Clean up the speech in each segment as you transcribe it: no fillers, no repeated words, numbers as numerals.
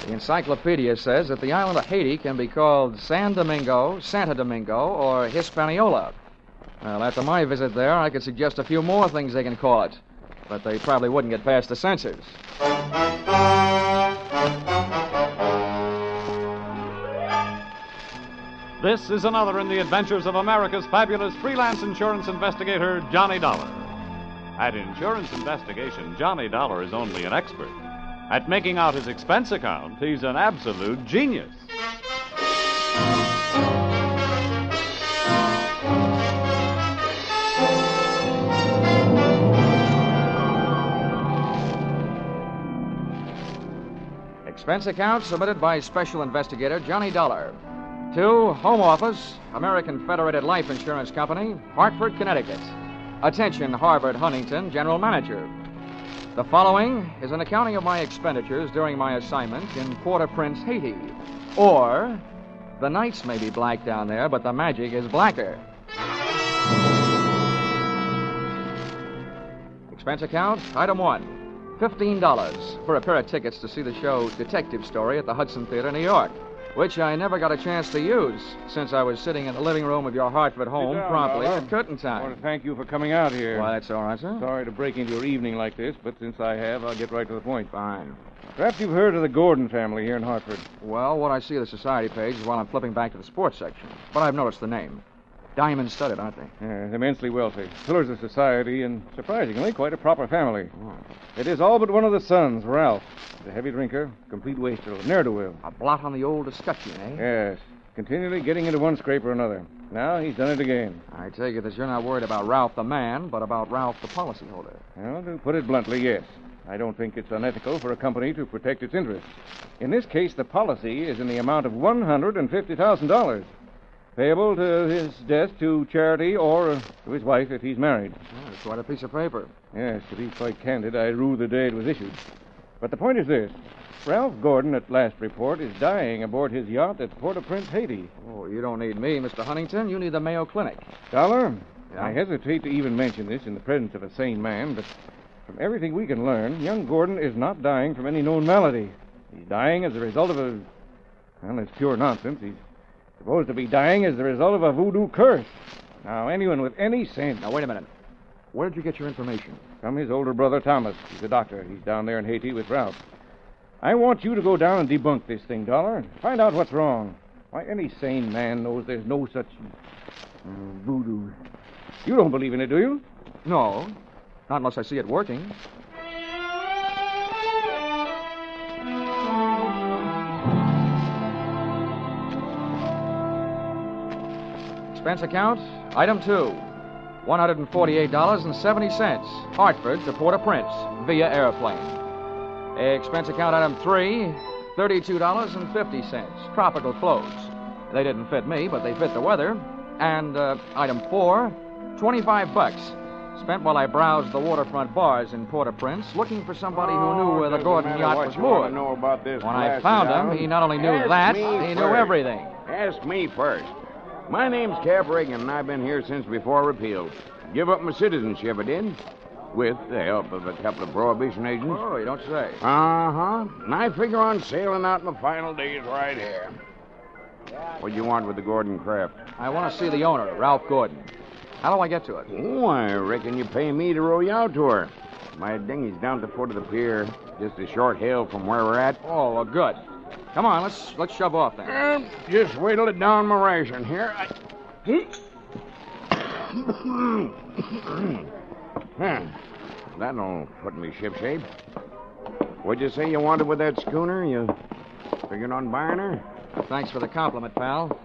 The encyclopedia says that the island of Haiti can be called San Domingo, Santa Domingo, or Hispaniola. Well, after my visit there, I could suggest a few more things they can call it, but they probably wouldn't get past the censors. This is another in the adventures of America's fabulous freelance insurance investigator, Johnny Dollar. At insurance investigation, Johnny Dollar is only an expert. At making out his expense account, he's an absolute genius. Expense account submitted by Special Investigator Johnny Dollar. To Home Office, American Federated Life Insurance Company, Hartford, Connecticut. Attention, Harvard Huntington, General Manager. The following is an accounting of my expenditures during my assignment in Port-au-Prince, Haiti. Or, the nights may be black down there, but the magic is blacker. Expense account, item 1, $15 for a pair of tickets to see the show Detective Story at the Hudson Theater, New York, which I never got a chance to use since I was sitting in the living room of your Hartford home promptly at curtain time. I want to thank you for coming out here. Why, that's all right, sir. Sorry to break into your evening like this, but since I have, I'll get right to the point. Fine. Perhaps you've heard of the Gordon family here in Hartford. Well, what I see of the society page is while I'm flipping back to the sports section. But I've noticed the name. Diamond-studded, aren't they? Yeah, immensely wealthy. Pillars of society, and surprisingly, quite a proper family. Oh. It is all but one of the sons, Ralph. He's a heavy drinker, complete waster, ne'er-do-well. A blot on the old escutcheon, eh? Yes. Continually getting into one scrape or another. Now he's done it again. I take it that you're not worried about Ralph the man, but about Ralph the policyholder. Well, to put it bluntly, yes. I don't think it's unethical for a company to protect its interests. In this case, the policy is in the amount of $150,000. Payable to his death to charity or to his wife if he's married. Oh, that's quite a piece of paper. Yes, to be quite candid, I rue the day it was issued. But the point is this. Ralph Gordon, at last report, is dying aboard his yacht at Port-au-Prince, Haiti. Oh, you don't need me, Mr. Huntington. You need the Mayo Clinic. Dollar, yeah? I hesitate to even mention this in the presence of a sane man, but from everything we can learn, young Gordon is not dying from any known malady. He's dying as a result of a... Well, it's pure nonsense. He's supposed to be dying as the result of a voodoo curse. Now, anyone with any sense... Now, wait a minute. Where did you get your information? From his older brother, Thomas. He's a doctor. He's down there in Haiti with Ralph. I want you to go down and debunk this thing, Dollar. Find out what's wrong. Why, any sane man knows there's no such... voodoo. You don't believe in it, do you? No. Not unless I see it working. Expense account, item 2, $148.70, Hartford to Port-au-Prince, via airplane. Expense account, item 3, $32.50, tropical clothes. They didn't fit me, but they fit the weather. And item 4, $25, spent while I browsed the waterfront bars in Port-au-Prince, looking for somebody who knew where the Gordon yacht was moored. Know about this when I found him, he not only knew that, he knew everything. Ask me first. My name's Cap Reagan, and I've been here since before repeal. Give up my citizenship, I did, with the help of a couple of prohibition agents. Oh, you don't say. Uh-huh. And I figure on sailing out my final days right here. What do you want with the Gordon craft? I want to see the owner, Ralph Gordon. How do I get to it? Oh, I reckon you pay me to row you out to her. My dinghy's down at the foot of the pier, just a short hail from where we're at. Oh, well, good. Come on, let's shove off then. Just wait till it down my ration here. That'll put me shipshape. What'd you say you wanted with that schooner? You figuring on buying her? Thanks for the compliment, pal.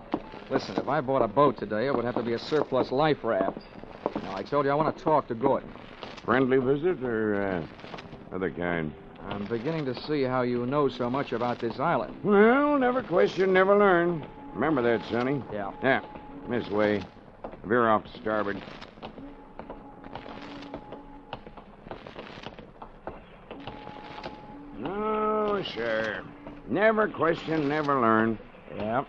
Listen, if I bought a boat today, it would have to be a surplus life raft. Now, I told you I want to talk to Gordon. Friendly visit or other kind? I'm beginning to see how you know so much about this island. Well, never question, never learn. Remember that, Sonny? Yeah. Yeah, this way. Veer off to starboard. No, sir. Never question, never learn. Yeah.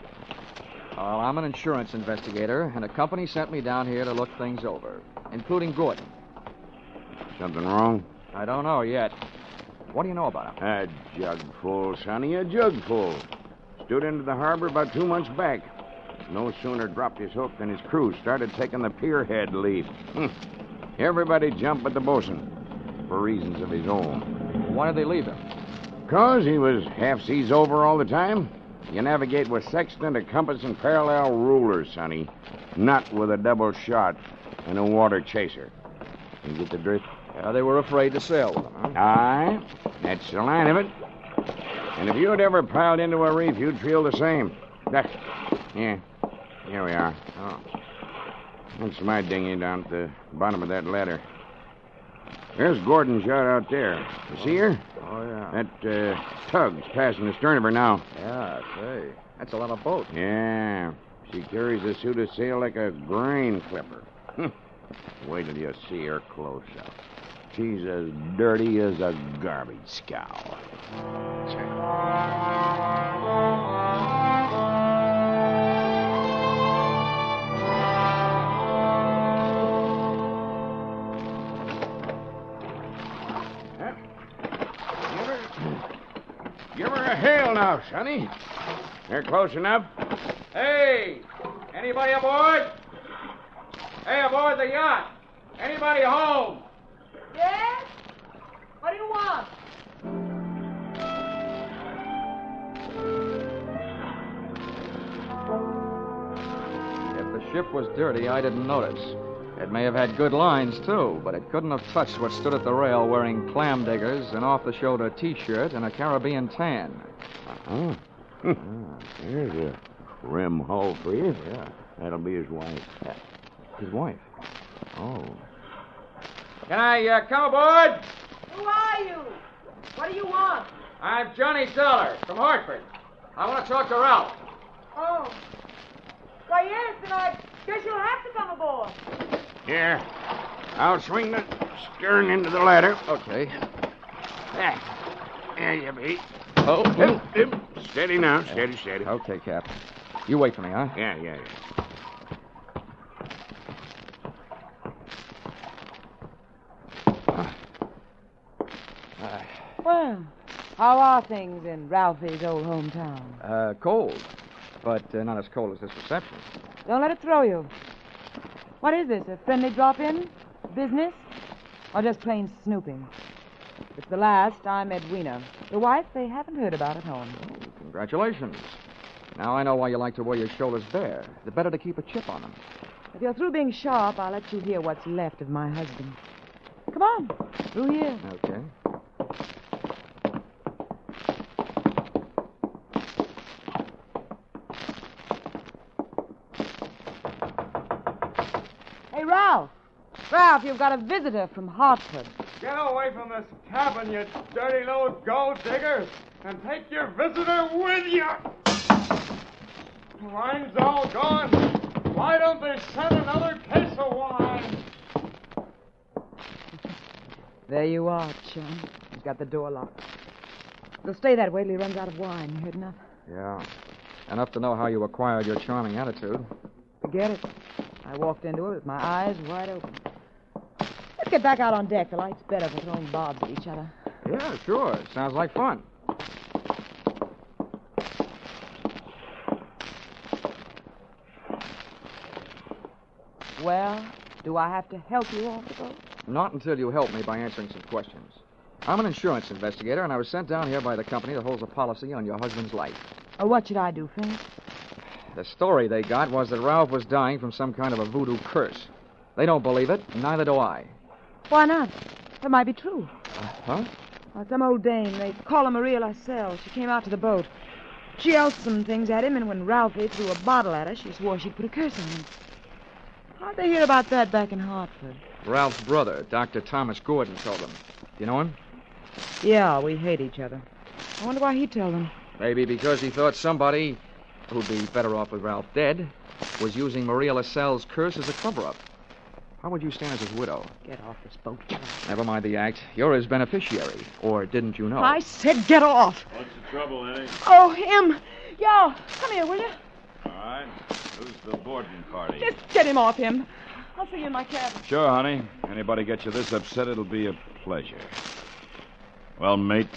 Well, I'm an insurance investigator, and a company sent me down here to look things over, including Gordon. Something wrong? I don't know yet. What do you know about him? A jug full, Sonny, a jug full. Stood into the harbor about 2 months back. No sooner dropped his hook than his crew started taking the pierhead lead. Everybody jumped but the bosun, for reasons of his own. Why did they leave him? 'Cause he was half seas over all the time. You navigate with sextant, a compass, and parallel rulers, Sonny. Not with a double shot and a water chaser. You get the drift? Yeah, they were afraid to sail with him, huh? Aye, that's the line of it. And if you had ever piled into a reef, you'd feel the same. Yeah, here we are. Oh. That's my dinghy down at the bottom of that ladder. There's Gordon's yacht out there. You see her? Oh, yeah. That tug's passing the stern of her now. Yeah, say. That's a lot of boat. Yeah, she carries a suit of sail like a grain clipper. Wait till you see her close up. She's as dirty as a garbage scow. Give her a hail now, Sonny. They're close enough. Hey! Anybody aboard? Hey, aboard the yacht! Anybody home? Yes? What do you want? If the ship was dirty, I didn't notice. It may have had good lines, too, but it couldn't have touched what stood at the rail wearing clam diggers, an off-the-shoulder T-shirt, and a Caribbean tan. There's a rim hull for you. Yeah. That'll be his wife. His wife? Oh. Can I come aboard? Who are you? What do you want? I'm Johnny Dollar from Hartford. I want to talk to Ralph. Oh. Why, yes, then I guess you'll have to come aboard. Here. I'll swing the stern into the ladder. Okay. There you be. Oh. Steady now. Steady. Okay, Cap. You wait for me, huh? Yeah. Well, how are things in Ralphie's old hometown? Cold. But not as cold as this reception. Don't let it throw you. What is this, a friendly drop-in? Business? Or just plain snooping? If it's the last, I'm Edwina. The wife they haven't heard about at home. Oh, congratulations. Now I know why you like to wear your shoulders bare. The better to keep a chip on them. If you're through being sharp, I'll let you hear what's left of my husband. Come on, through here. Okay. Hey, Ralph. Ralph, you've got a visitor from Hartford. Get away from this cabin, you dirty little gold digger, and take your visitor with you. Wine's all gone. Why don't they send another case of wine? There you are, chum. He's got the door locked. It'll stay that way till he runs out of wine. You heard enough? Yeah. Enough to know how you acquired your charming attitude. Forget it. I walked into it with my eyes wide open. Let's get back out on deck. The light's better for throwing bobs at each other. Yeah, sure. Sounds like fun. Well, do I have to help you off the boat? Not until you help me by answering some questions. I'm an insurance investigator, and I was sent down here by the company that holds a policy on your husband's life. What should I do, Finch? The story they got was that Ralph was dying from some kind of a voodoo curse. They don't believe it, and neither do I. Why not? That might be true. Huh? Well, some old dame, they call her Maria Lascelles. She came out to the boat. She yelled some things at him, and when Ralphie threw a bottle at her, she swore she'd put a curse on him. How'd they hear about that back in Hartford? Ralph's brother, Dr. Thomas Gordon, told them. Do you know him? Yeah, we hate each other. I wonder why he'd tell them. Maybe because he thought somebody, who'd be better off with Ralph dead, was using Maria Lascelles' curse as a cover-up. How would you stand as his widow? Get off this boat, John. Never mind the act. You're his beneficiary. Or didn't you know? I said get off. What's the trouble, Annie? Oh, him. Yo, come here, will you? All right. Who's the boarding party? Just get him off him. I'll see you in my cabin. Sure, honey. Anybody gets you this upset, it'll be a pleasure. Well, mate,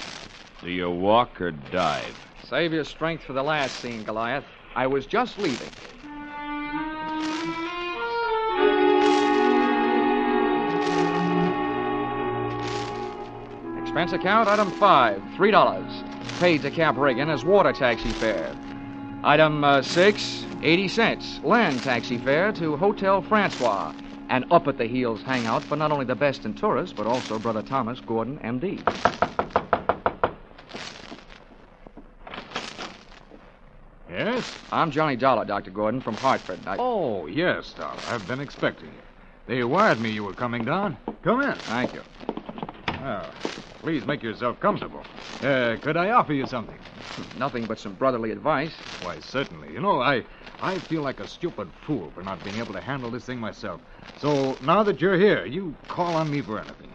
do you walk or dive? Save your strength for the last scene, Goliath. I was just leaving. Expense account, item 5, $3. Paid to Cap Reagan as water taxi fare. Item 6, 80 cents. Land taxi fare to Hotel Francois. An up-at-the-heels hangout for not only the best in tourists, but also Brother Thomas Gordon, M.D. Yes? I'm Johnny Dollar, Dr. Gordon, from Hartford. Oh, yes, Dollar. I've been expecting you. They wired me you were coming down. Come in. Thank you. Well, please make yourself comfortable. Could I offer you something? Nothing but some brotherly advice. Why, certainly. You know, I feel like a stupid fool for not being able to handle this thing myself. So now that you're here, you call on me for anything.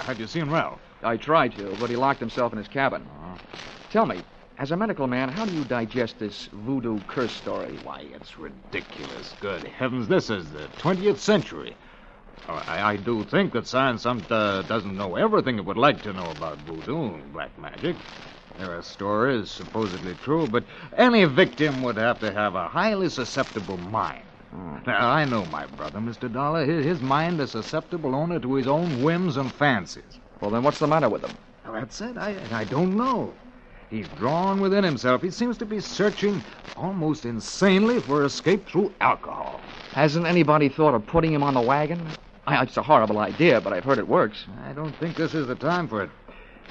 Have you seen Ralph? I tried to, but he locked himself in his cabin. Tell me, as a medical man, how do you digest this voodoo curse story? Why, it's ridiculous. Good heavens, this is the 20th century. I do think that science doesn't know everything it would like to know about voodoo and black magic. There are stories supposedly true, but any victim would have to have a highly susceptible mind. Now, I know my brother, Mr. Dollar. His mind is susceptible only to his own whims and fancies. Well, then what's the matter with him? Well, that's it. I don't know. He's drawn within himself. He seems to be searching almost insanely for escape through alcohol. Hasn't anybody thought of putting him on the wagon? It's a horrible idea, but I've heard it works. I don't think this is the time for it.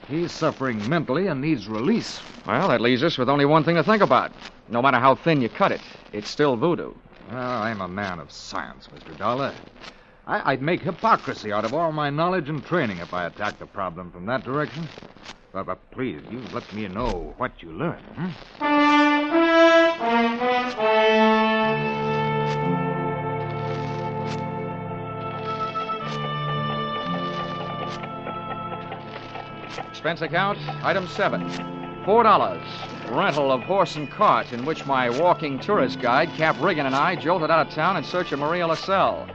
He's suffering mentally and needs release. Well, that leaves us with only one thing to think about. No matter how thin you cut it, it's still voodoo. Well, I'm a man of science, Mr. Dollar. I'd make hypocrisy out of all my knowledge and training if I attacked the problem from that direction. But please, you let me know what you learn. Expense account, item 7, $4. Rental of horse and cart in which my walking tourist guide, Cap Reagan, and I jolted out of town in search of Maria LaSalle.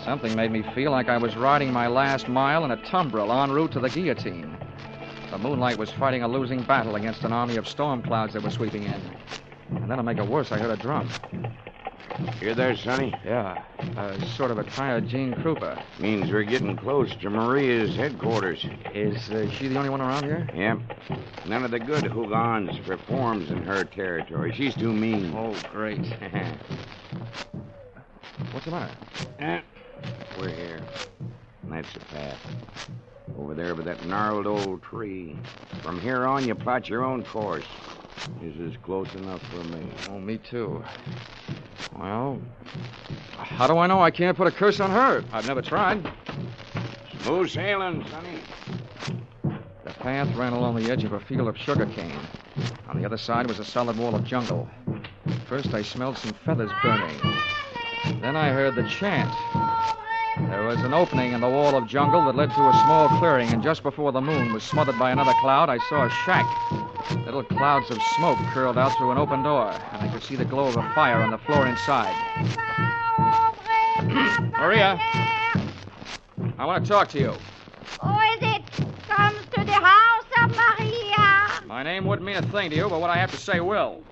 Something made me feel like I was riding my last mile in a tumbril en route to the guillotine. The moonlight was fighting a losing battle against an army of storm clouds that were sweeping in. And then to make it worse, I heard a drum. You there, Sonny? Yeah, sort of a tired Gene Krupa. Means we're getting close to Maria's headquarters. Is she the only one around here? Yep. None of the good Hougans performs in her territory. She's too mean. Oh, great. What's the matter? We're here. And that's the path. Over there by that gnarled old tree. From here on, you plot your own course. This is close enough for me. Oh, me too. Well, how do I know I can't put a curse on her? I've never tried. Smooth sailing, Sonny. The path ran along the edge of a field of sugarcane. On the other side was a solid wall of jungle. First, I smelled some feathers burning. Then I heard the chant. There was an opening in the wall of jungle that led to a small clearing, and just before the moon was smothered by another cloud, I saw a shack. Little clouds of smoke curled out through an open door, and I could see the glow of a fire on the floor inside. Maria, I want to talk to you. Who is it? Comes to the house of Maria. My name wouldn't mean a thing to you, but what I have to say will.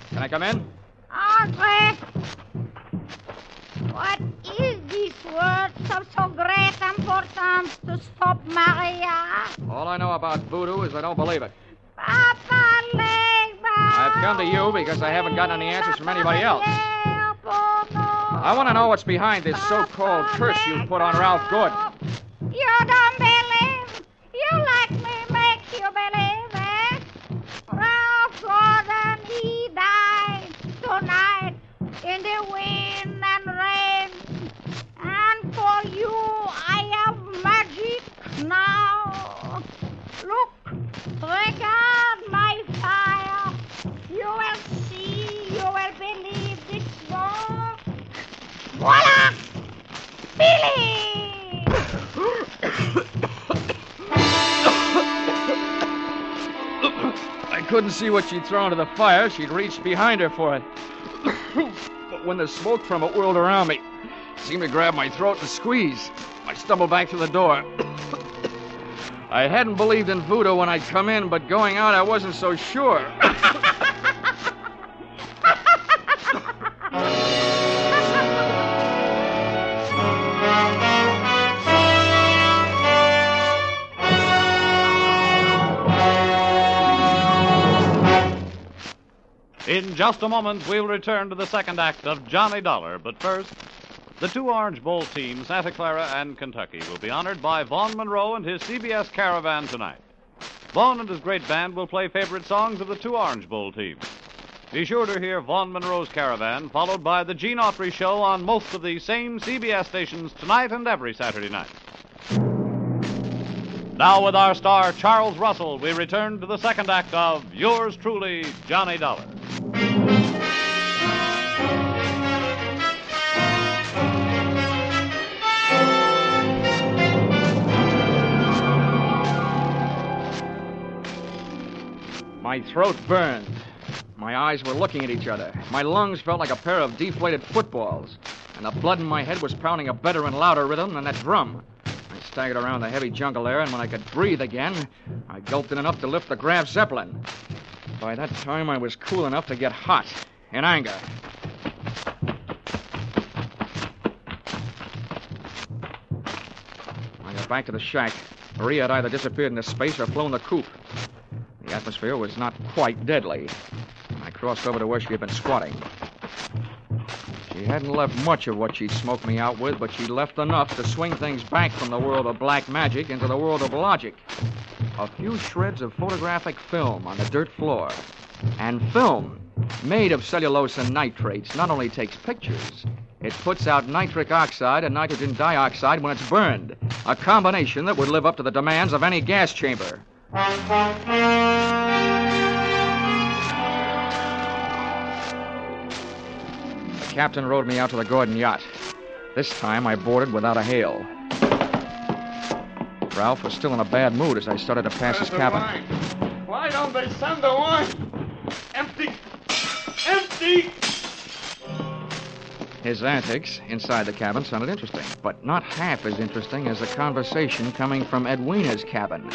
Can I come in? Andre. What is this word of so great importance to stop Maria? All I know about voodoo is I don't believe it. Papa Legba. I've come to you because I haven't gotten any answers from anybody else. I want to know what's behind this so-called curse you put on Ralph Gordon. You don't believe? You let me make you believe, eh? Ralph Gordon, he died tonight in the wind and rain. And for you, I have magic now. Look, regard my fire. You will see, you will believe this work. Voila! Billy! I couldn't see what she'd thrown to the fire. She'd reached behind her for it. But when the smoke from it whirled around me, it seemed to grab my throat and squeeze. I stumbled back to the door. I hadn't believed in voodoo when I'd come in, but going out, I wasn't so sure. In just a moment, we'll return to the second act of Johnny Dollar. But first, the two Orange Bowl teams, Santa Clara and Kentucky, will be honored by Vaughn Monroe and his CBS Caravan tonight. Vaughn and his great band will play favorite songs of the two Orange Bowl teams. Be sure to hear Vaughn Monroe's Caravan, followed by the Gene Autry Show on most of the same CBS stations tonight and every Saturday night. Now, with our star, Charles Russell, we return to the second act of Yours Truly, Johnny Dollar. My throat burned. My eyes were looking at each other. My lungs felt like a pair of deflated footballs. And the blood in my head was pounding a better and louder rhythm than that drum. I staggered around the heavy jungle air, and when I could breathe again, I gulped in enough to lift the Graf Zeppelin. By that time, I was cool enough to get hot, in anger. I got back to the shack. Maria had either disappeared into space or flown the coop. The atmosphere was not quite deadly. I crossed over to where she had been squatting. She hadn't left much of what she'd smoked me out with, but she'd left enough to swing things back from the world of black magic into the world of logic. A few shreds of photographic film on the dirt floor. And film, made of cellulose and nitrates, not only takes pictures, it puts out nitric oxide and nitrogen dioxide when it's burned. A combination that would live up to the demands of any gas chamber. The captain rowed me out to the Gordon yacht. This time I boarded without a hail. Ralph was still in a bad mood as I started to pass his cabin. Wine? Why don't they send the wine? Empty! Empty! His antics inside the cabin sounded interesting, but not half as interesting as the conversation coming from Edwina's cabin.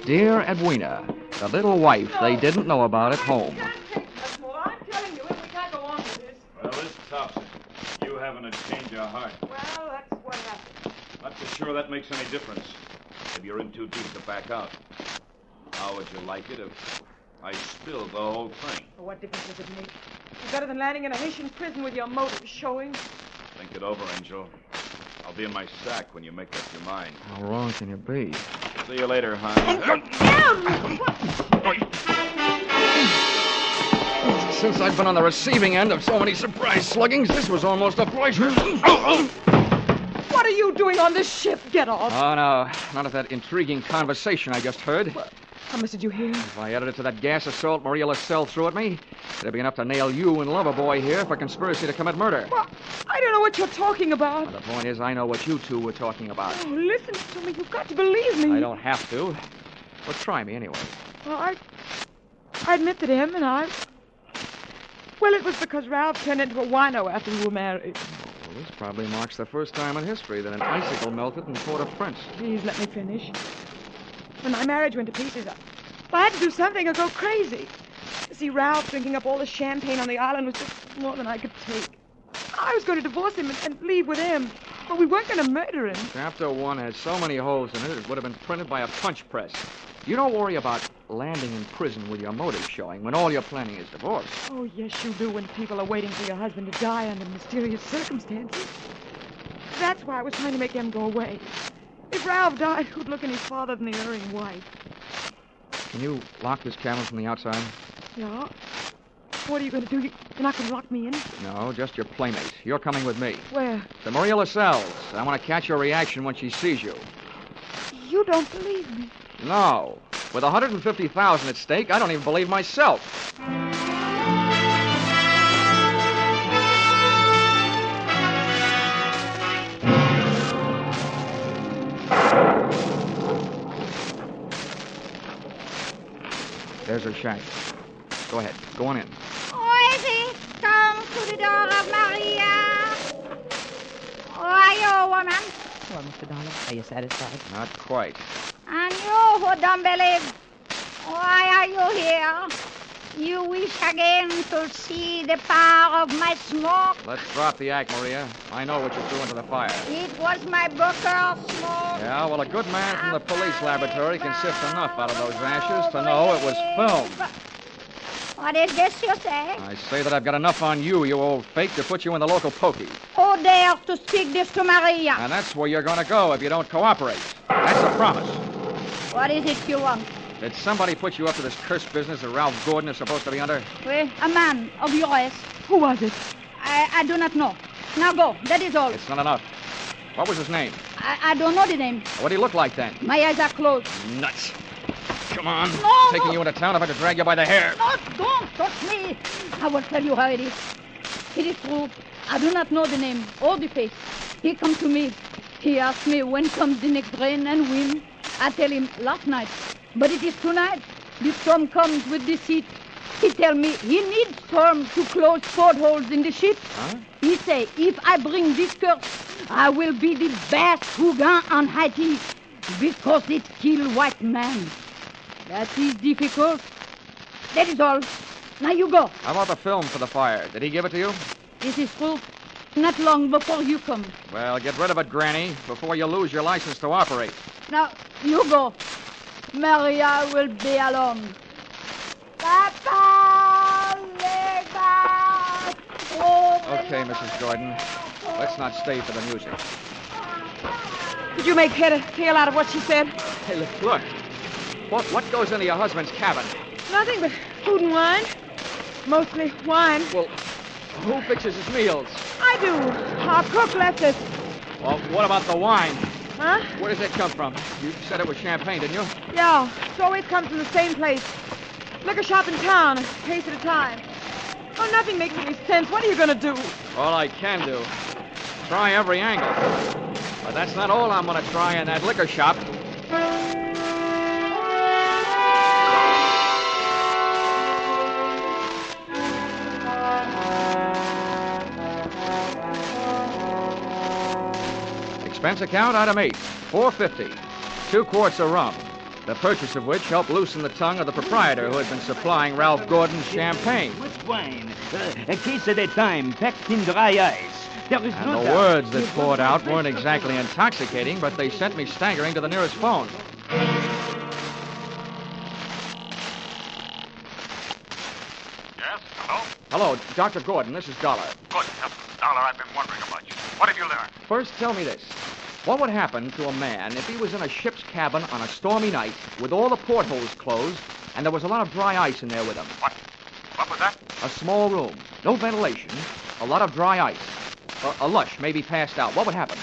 Dear Edwina, the little wife they didn't know about at home. I'm telling you, we can't go on with this. Well, this tops it. You having a change of heart. Well, that's what happened. Not so sure that makes any difference. Maybe you're in too deep to back out. How would you like it if I spilled the whole thing? Well, what difference does it make? It's better than landing in a Haitian prison with your motive showing. Think it over, Angel. I'll be in my sack when you make up your mind. How wrong can you be? See you later, hon. Since I've been on the receiving end of so many surprise sluggings, this was almost a pleasure. What are you doing on this ship? Get off. Oh, no. None of that intriguing conversation I just heard. How much did you hear? If I added it to that gas assault Maria LaSalle threw at me, it'd be enough to nail you and Loverboy here for conspiracy to commit murder. Well, I don't know what you're talking about. Well, the point is, I know what you two were talking about. Oh, listen to me. You've got to believe me. I don't have to. Well, try me anyway. Well, I admit that him and I... Well, it was because Ralph turned into a wino after we were married. Well, this probably marks the first time in history that an icicle melted in Port-au-Prince. Please let me finish. When my marriage went to pieces, I had to do something or go crazy. See, Ralph drinking up all the champagne on the island was just more than I could take. I was going to divorce him and leave with him, but we weren't going to murder him. Chapter 1 has so many holes in it, it would have been printed by a punch press. You don't worry about landing in prison with your motive showing when all you're planning is divorce. Oh, yes, you do when people are waiting for your husband to die under mysterious circumstances. That's why I was trying to make them go away. If Ralph died, who'd look any farther than the erring wife? Can you lock this cabin from the outside? Yeah? What are you going to do? You're not going to lock me in? No, just your playmate. You're coming with me. Where? To Maria LaSalle's. I want to catch your reaction when she sees you. You don't believe me. No. With $150,000 at stake, I don't even believe myself. There's her shack. Go ahead. Go on in. Easy, come to the door of Maria. Who are you, woman? Well, Mr. Dollar, are you satisfied? Not quite. And you, who don't believe. Why are you here? You wish again to see the power of my smoke? Let's drop the act, Maria. I know what you threw into the fire. It was my Booker smoke. Yeah, well, a good man from the police laboratory can sift enough out of those ashes to know it was film. What is this you say? I say that I've got enough on you, you old fake, to put you in the local pokey. Who dares to speak this to Maria? And that's where you're going to go if you don't cooperate. That's a promise. What is it you want? Did somebody put you up to this cursed business that Ralph Gordon is supposed to be under? Well, a man of your race. Who was it? I do not know. Now go. That is all. It's not enough. What was his name? I don't know the name. What did he look like then? My eyes are closed. Nuts. Come on. No, Taking no. you into town if I could drag you by the hair. No, don't touch me. I will tell you how it is. It is true. I do not know the name or the face. He come to me. He asked me when comes the next rain and wind. I tell him last night. But it is tonight. The storm comes with the heat. He tell me he needs storm to close portholes in the ship. Huh? He say, if I bring this curse, I will be the best Hugan on Haiti because it kill white man. That is difficult. That is all. Now you go. How about the film for the fire? Did he give it to you? This is true. Not long before you come. Well, get rid of it, Granny, before you lose your license to operate. Now, you go. Maria will be alone. Papa, Lega. Okay, Mrs. Gordon. Let's not stay for the music. Did you make head or tail out of what she said? Hey, look. What goes into your husband's cabin? Nothing but food and wine. Mostly wine. Well, who fixes his meals? I do. Our cook left us. Well, what about the wine? Huh? Where does it come from? You said it was champagne, didn't you? Yeah, it always comes from the same place. Liquor shop in town, a case at a time. Oh, nothing makes any sense. What are you going to do? All I can do. Try every angle. But that's not all I'm going to try in that liquor shop. Expense account, item 8, $4.50. 2 quarts of rum, the purchase of which helped loosen the tongue of the proprietor who had been supplying Ralph Gordon's champagne. Which wine? A case at a time, packed in dry ice. There is And no the doubt. words that poured out weren't exactly intoxicating, but they sent me staggering to the nearest phone. Yes? Hello? Hello, Dr. Gordon, this is Dollar. Good. Dollar, I've been wondering about you. What have you learned? First, tell me this. What would happen to a man if he was in a ship's cabin on a stormy night with all the portholes closed and there was a lot of dry ice in there with him? What? What was that? A small room, no ventilation, a lot of dry ice. A lush, maybe passed out. What would happen?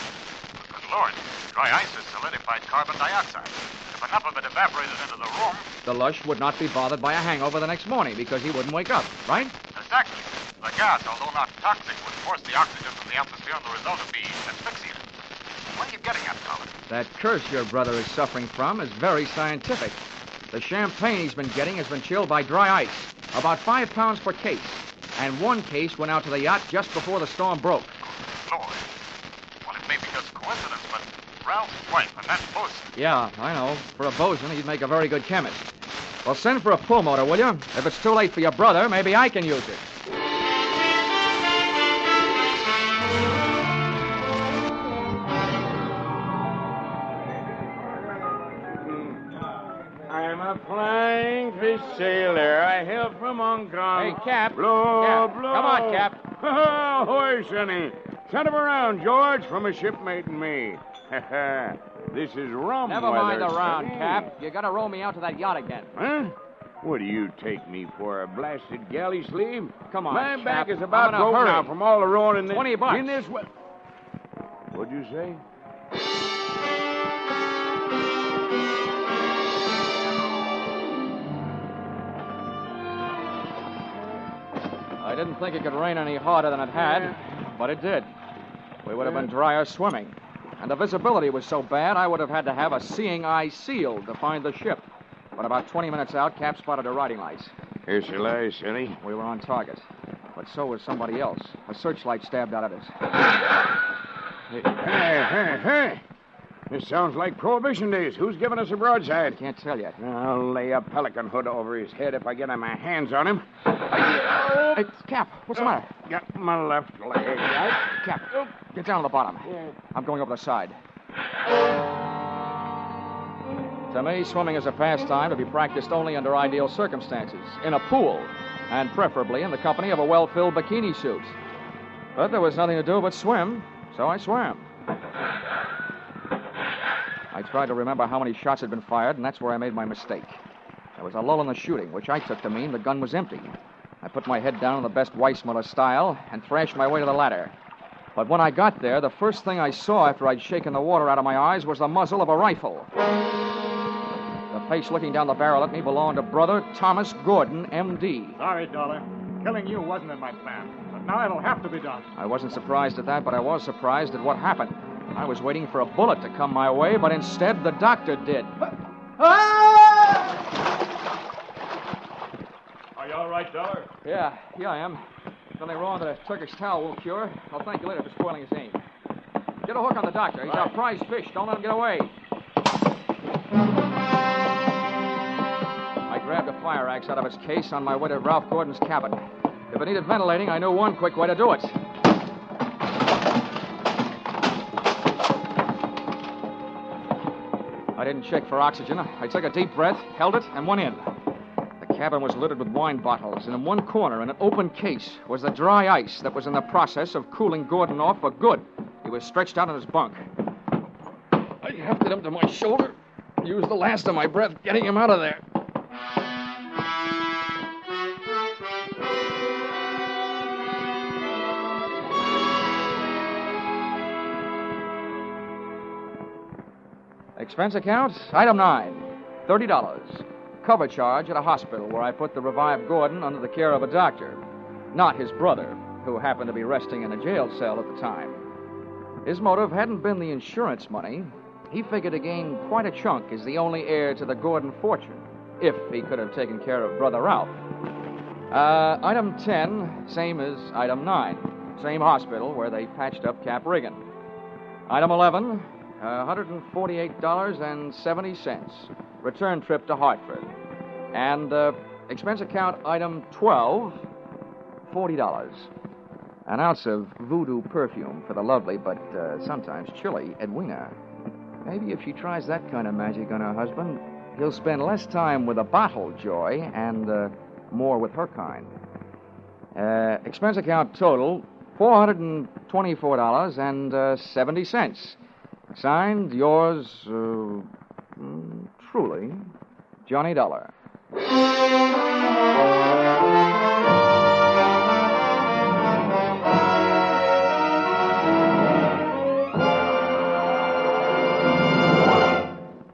Good Lord. Dry ice is solidified carbon dioxide. If enough of it evaporated into the room... The lush would not be bothered by a hangover the next morning because he wouldn't wake up, right? Exactly. The gas, although not toxic, would force the oxygen from the atmosphere, and the result would be asphyxia. What are you getting at, Dollar? That curse your brother is suffering from is very scientific. The champagne he's been getting has been chilled by dry ice, about 5 pounds per case. And 1 case went out to the yacht just before the storm broke. Lord. Well, it may be just coincidence, but Ralph's wife and that bosun. Yeah, I know. For a bosun, he'd make a very good chemist. Well, send for a pull motor, will you? If it's too late for your brother, maybe I can use it. I'm a flying fish sailor. I hail from Hong Kong. Hey, Cap. Blow, Cap. blow. Come on, Cap. Ahoy, Sonny. Send him around, George, from a shipmate and me. This is rum Never mind weather, the round, Sonny. Cap. You gotta row me out to that yacht again. Huh? What do you take me for, a blasted galley sleeve? Come on, My Cap. back is I'm about in a broke hurry. now from all the rowing in this... $20. In this... What'd you say? I didn't think it could rain any harder than it had, but it did. We would have been drier swimming. And the visibility was so bad, I would have had to have a seeing eye sealed to find the ship. But about 20 minutes out, Cap spotted her riding lights. Here she lies, Sonny. We were on target. But so was somebody else. A searchlight stabbed out at us. Hey. This sounds like Prohibition days. Who's giving us a broadside? Can't tell yet. I'll lay a pelican hood over his head if I get my hands on him. Hey, Cap, what's the matter? Got my left leg. Cap, get down to the bottom. I'm going over the side. To me, swimming is a pastime to be practiced only under ideal circumstances, in a pool, and preferably in the company of a well-filled bikini suit. But there was nothing to do but swim, so I swam. I tried to remember how many shots had been fired, and that's where I made my mistake. There was a lull in the shooting, which I took to mean the gun was empty. I put my head down in the best Weissmuller style and thrashed my way to the ladder. But when I got there, the first thing I saw after I'd shaken the water out of my eyes was the muzzle of a rifle. The face looking down the barrel at me belonged to Brother Thomas Gordon, M.D. Sorry, Dollar. Killing you wasn't in my plan. But now it'll have to be done. I wasn't surprised at that, but I was surprised at what happened. I was waiting for a bullet to come my way, but instead the doctor did. Are you all right, Dollar? Yeah, I am. Nothing wrong that a Turkish towel won't cure. I'll thank you later for spoiling his aim. Get a hook on the doctor. He's our prize fish. Don't let him get away. I grabbed a fire axe out of its case on my way to Ralph Gordon's cabin. If it needed ventilating, I knew one quick way to do it. I didn't check for oxygen. I took a deep breath, held it, and went in. The cabin was littered with wine bottles, and in one corner, in an open case, was the dry ice that was in the process of cooling Gordon off for good. He was stretched out on his bunk. I hefted him to my shoulder, used the last of my breath getting him out of there. Expense account, item 9, $30. Cover charge at a hospital where I put the revived Gordon under the care of a doctor, not his brother, who happened to be resting in a jail cell at the time. His motive hadn't been the insurance money. He figured to gain quite a chunk as the only heir to the Gordon fortune, if he could have taken care of Brother Ralph. Item 10, same as item 9. Same hospital where they patched up Cap Regan. Item 11, $148.70. Return trip to Hartford. And expense account item 12, $40. An ounce of voodoo perfume for the lovely but sometimes chilly Edwina. Maybe if she tries that kind of magic on her husband, he'll spend less time with a bottle joy and more with her kind. Expense account total, $424.70. Signed, yours, truly, Johnny Dollar.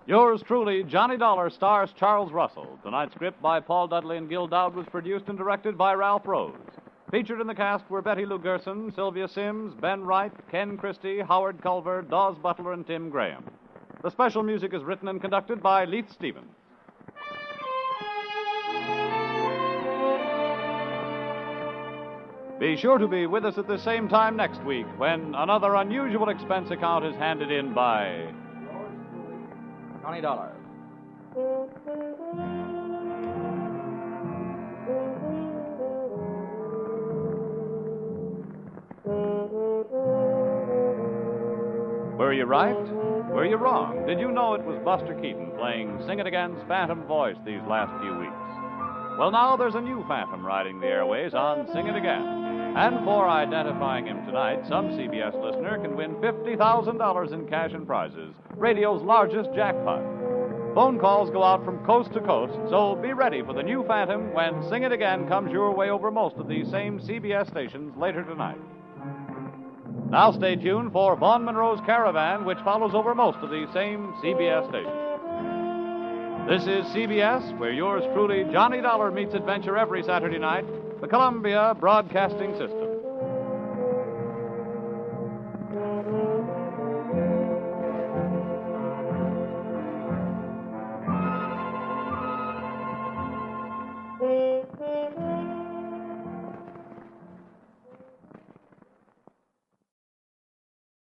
Yours truly, Johnny Dollar, stars Charles Russell. Tonight's script by Paul Dudley and Gil Dowd was produced and directed by Ralph Rose. Featured in the cast were Betty Lou Gerson, Sylvia Sims, Ben Wright, Ken Christie, Howard Culver, Dawes Butler, and Tim Graham. The special music is written and conducted by Leith Stevens. Be sure to be with us at the same time next week when another unusual expense account is handed in by Johnny Dollar. Were you right? Were you wrong? Did you know it was Buster Keaton playing Sing It Again's Phantom voice these last few weeks? Well, now there's a new Phantom riding the airways on Sing It Again. And for identifying him tonight, some CBS listener can win $50,000 in cash and prizes, radio's largest jackpot. Phone calls go out from coast to coast, so be ready for the new Phantom when Sing It Again comes your way over most of these same CBS stations later tonight. Now stay tuned for Vaughn Monroe's Caravan, which follows over most of these same CBS stations. This is CBS, where yours truly, Johnny Dollar, meets adventure every Saturday night, the Columbia Broadcasting System.